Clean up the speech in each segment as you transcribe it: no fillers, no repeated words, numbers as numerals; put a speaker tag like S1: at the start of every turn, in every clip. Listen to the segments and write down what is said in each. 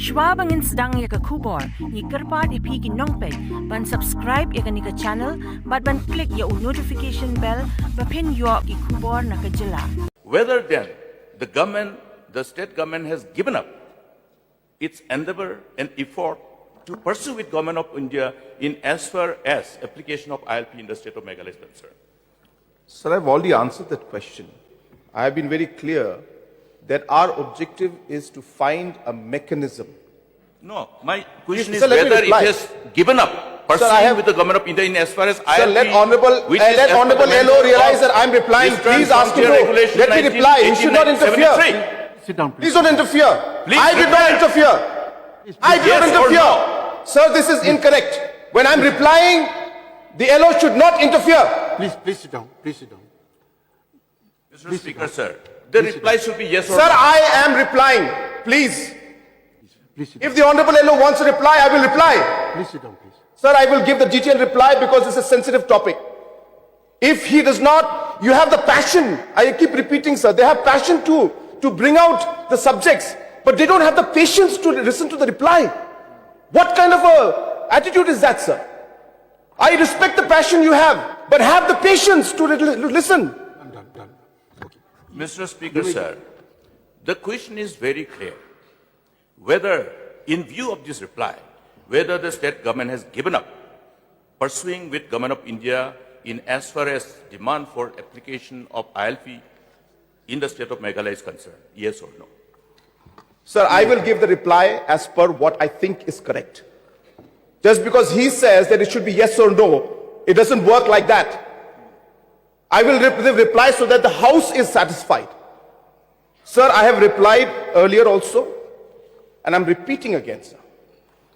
S1: Schwabangin sedang ya ke kubor, ni kerpat ipi ki nongpek, ban subscribe ya ke ni ke channel, ban klik ya notification bell, bapin yo ki kubor na ke jylla.
S2: Whether then the state government has given up its endeavor and effort to pursue with government of India in as far as application of ILP in the state of Meghalaya is concerned.
S3: Sir, I've already answered that question. I have been very clear that our objective is to find a mechanism.
S2: No, my question is
S3: Sir, let me
S2: whether it
S3: reply.
S2: has given up pursuing with the government of India in as far as ILP.
S3: Sir, let Honorable LO realize that I'm replying. Please ask him to let me reply. He should not interfere.
S4: Sit down, please.
S3: Please don't interfere.
S2: Please
S3: I did not interfere. I did not
S2: Yes or
S3: interfere.
S2: no?
S3: Sir, this is incorrect. When I'm replying, the LO should not interfere.
S4: Please sit down. Please sit down.
S2: Mr. Speaker, sir, the reply should be yes or
S3: Sir,
S2: no.
S3: I am replying. Please.
S4: Please sit
S3: If the Honorable LO wants to reply, I will reply.
S4: down. Please sit down, please.
S3: Sir, I will give the detailed reply because it's a sensitive topic. If he does not, you have the passion. I keep repeating, sir, they have passion too, to bring out the subjects, but they don't have the patience to listen to the reply. What kind of a attitude is that, sir? I respect the passion you have, but have the patience to listen.
S4: I'm done. Okay.
S2: Mr. Speaker, sir, the question is very clear. Whether, in view of this reply, whether the state government has given up pursuing with government of India in as far as demand for application of ILP in the state of Meghalaya is concerned, yes or no?
S3: Sir, I will give the reply as per what I think is correct. Just because he says that it should be yes or no, it doesn't work like that. I will reply so that the House is satisfied. Sir, I have replied earlier also, and I'm repeating again, sir,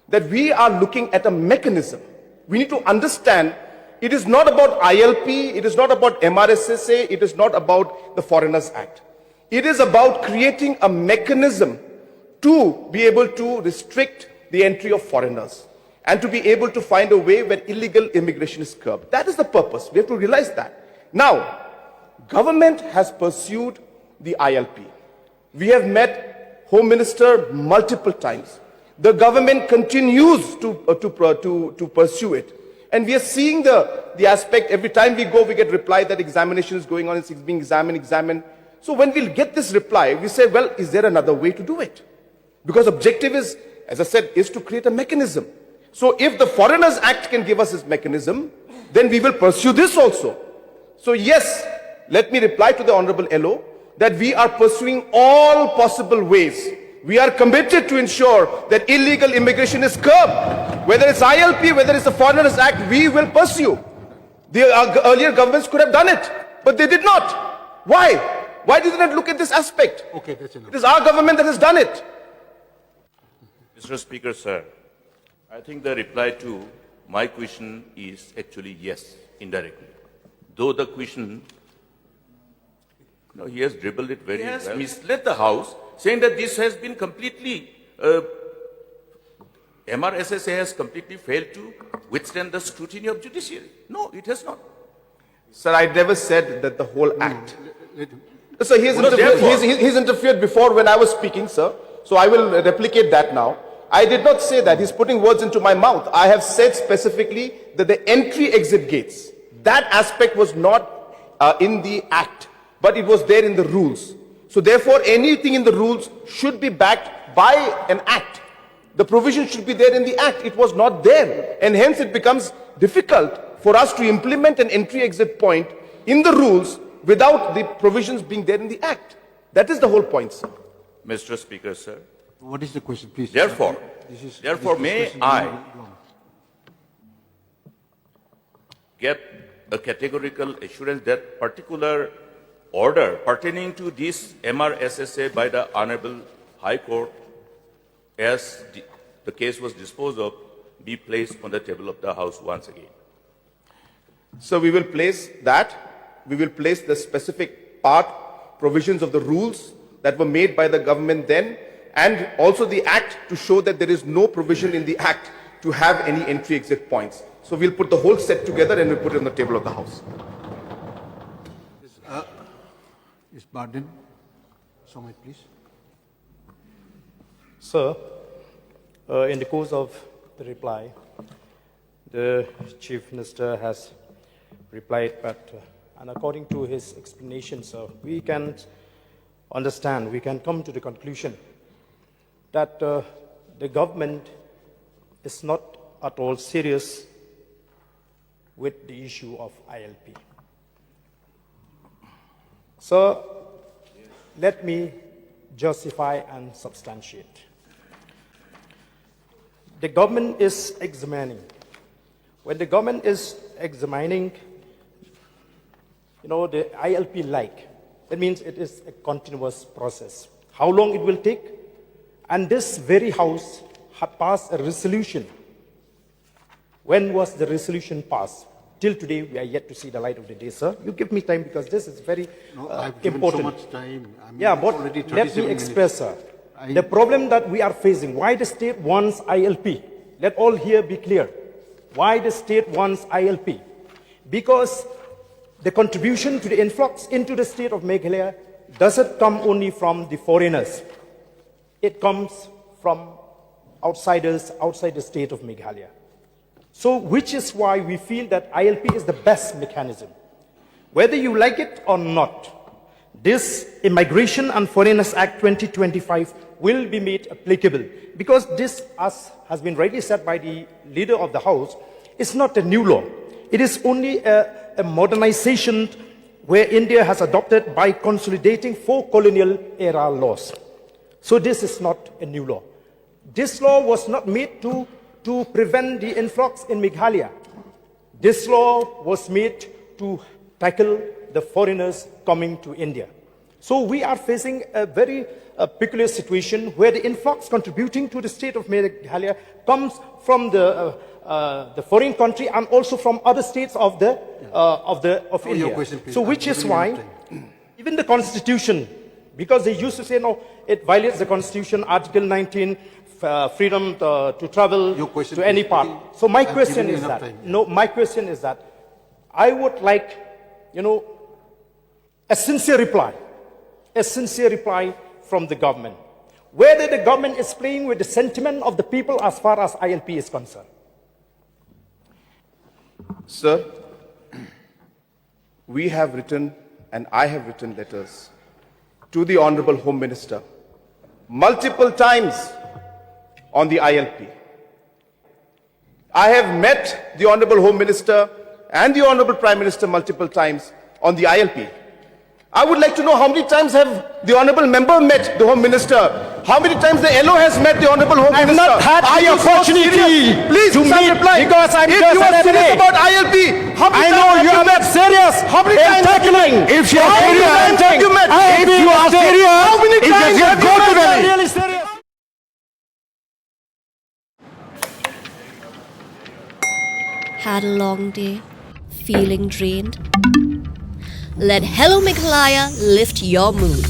S3: that we are looking at a mechanism. We need to understand it is not about ILP, it is not about MRSSA, it is not about the Foreigners Act. It is about creating a mechanism to be able to restrict the entry of foreigners and to be able to find a way where illegal immigration is curbed. That is the purpose. We have to realize that. Now, government has pursued the ILP. We have met Home Minister multiple times. The government continues to pursue it. And we are seeing the aspect, every time we go, we get reply that examination is going on, it's being examined. So when we'll get this reply, we say, well, is there another way to do it? Because objective is, as I said, is to create a mechanism. So if the Foreigners Act can give us this mechanism, then we will pursue this also. So yes, let me reply to the Honorable LO that we are pursuing all possible ways. We are committed to ensure that illegal immigration is curbed. Whether it's ILP, whether it's the Foreigners Act, we will pursue. The earlier governments could have done it, but they did not. Why? Why did they not look at this aspect?
S4: Okay, that's enough.
S3: It is our government that has done it.
S2: Mr. Speaker, sir, I think the reply to my question is actually yes, indirectly. Though the question, he has dribbled it very well. He has misled the House, saying that this has been completely, MRSSA has completely failed to withstand the scrutiny of judiciary. No, it has not.
S3: Sir, I never said that the whole act.
S4: Let him.
S3: Sir, he's interfered before when I was speaking, sir. So I will replicate that now. I did not say that. He's putting words into my mouth. I have said specifically that the entry-exit gates, that aspect was not in the act, but it was there in the rules. So therefore, anything in the rules should be backed by an act. The provision should be there in the act. It was not there. And hence it becomes difficult for us to implement an entry-exit point in the rules without the provisions being there in the act. That is the whole point, sir.
S2: Mr. Speaker, sir.
S4: What is the question, please?
S2: Therefore, may I get a categorical assurance that particular order pertaining to this MRSSA by the Honorable High Court, as the case was disposed of, be placed on the table of the House once again?
S3: So we will place that. We will place the specific part, provisions of the rules that were made by the government then, and also the act to show that there is no provision in the act to have any entry-exit points. So we'll put the whole set together and we'll put it on the table of the House.
S4: Is Ardent? So much, please.
S5: Sir, in the course of the reply, the Chief Minister has replied, and according to his explanation, sir, we can understand, we can come to the conclusion that the government is not at all serious with the issue of ILP. Sir, let me justify and substantiate. The government is examining. When the government is examining, the ILP that means it is a continuous process. How long it will take? And this very House had passed a resolution. When was the resolution passed? Till today, we are yet to see the light of the day, sir. You give me time because this is very
S4: I've given
S5: important.
S4: so much time.
S5: But let me express, sir. The problem that we are facing, why the state wants ILP? Let all here be clear. Why the state wants ILP? Because the contribution to the influx into the state of Meghalaya doesn't come only from the foreigners. It comes from outsiders outside the state of Meghalaya. So, which is why we feel that ILP is the best mechanism. Whether you like it or not, this Immigration and Foreigners Act 2025 will be made applicable. Because this, as has been rightly said by the leader of the House, is not a new law. It is only a modernization where India has adopted by consolidating 4 colonial era laws. So this is not a new law. This law was not made to prevent the influx in Meghalaya. This law was made to tackle the foreigners coming to India. So we are facing a very peculiar situation where the influx contributing to the state of Meghalaya comes from the foreign country and also from other states of India.
S4: Question,
S5: so which is why even the constitution, because they used to say no, it violates the constitution, Article 19, freedom to travel to any part. So my question is that, my question is that I would like, a sincere reply from the government, whether the government is playing with the sentiment of the people as far as ILP is concerned.
S3: Sir, we have written, and I have written letters to the Honorable Home Minister multiple times on the ILP. I have met the Honorable Home Minister and the Honorable Prime Minister multiple times on the ILP. I would like to know how many times have the Honorable Member met the Home Minister? How many times the LO has met the Honorable Home Minister?
S5: I have not had the opportunity
S3: Please
S5: to meet
S3: reply.
S5: because I'm
S3: if
S5: just
S3: you are
S5: an
S3: serious
S5: MA.
S3: about ILP, how many
S5: I
S3: times
S5: know
S3: have
S5: you are
S3: met?
S5: not serious
S3: How many
S5: in
S3: times have you
S5: tackling.
S3: met?
S5: If you are
S3: How many
S5: serious,
S3: times have you met?
S5: if you are serious,
S3: how many
S5: if
S3: times
S5: you
S3: have
S5: go
S3: you
S5: to
S3: met?
S5: Delhi. Really serious.
S6: Had a long day, feeling drained? Let Hello Meghalaya lift your mood.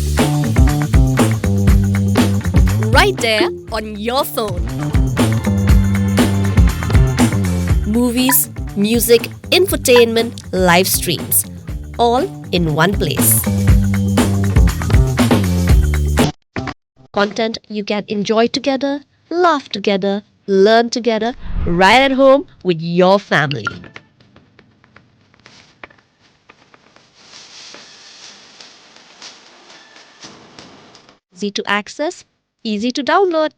S6: Right there on your phone. Movies, music, infotainment, live streams, all in one place. Content you can enjoy together, laugh together, learn together, right at home with your family. Easy to access, easy to download.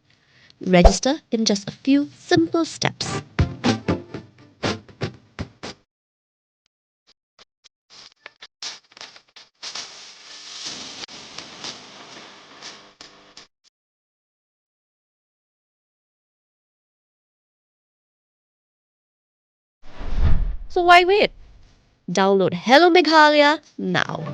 S6: Register in just a few simple steps. So why wait? Download Hello Meghalaya now.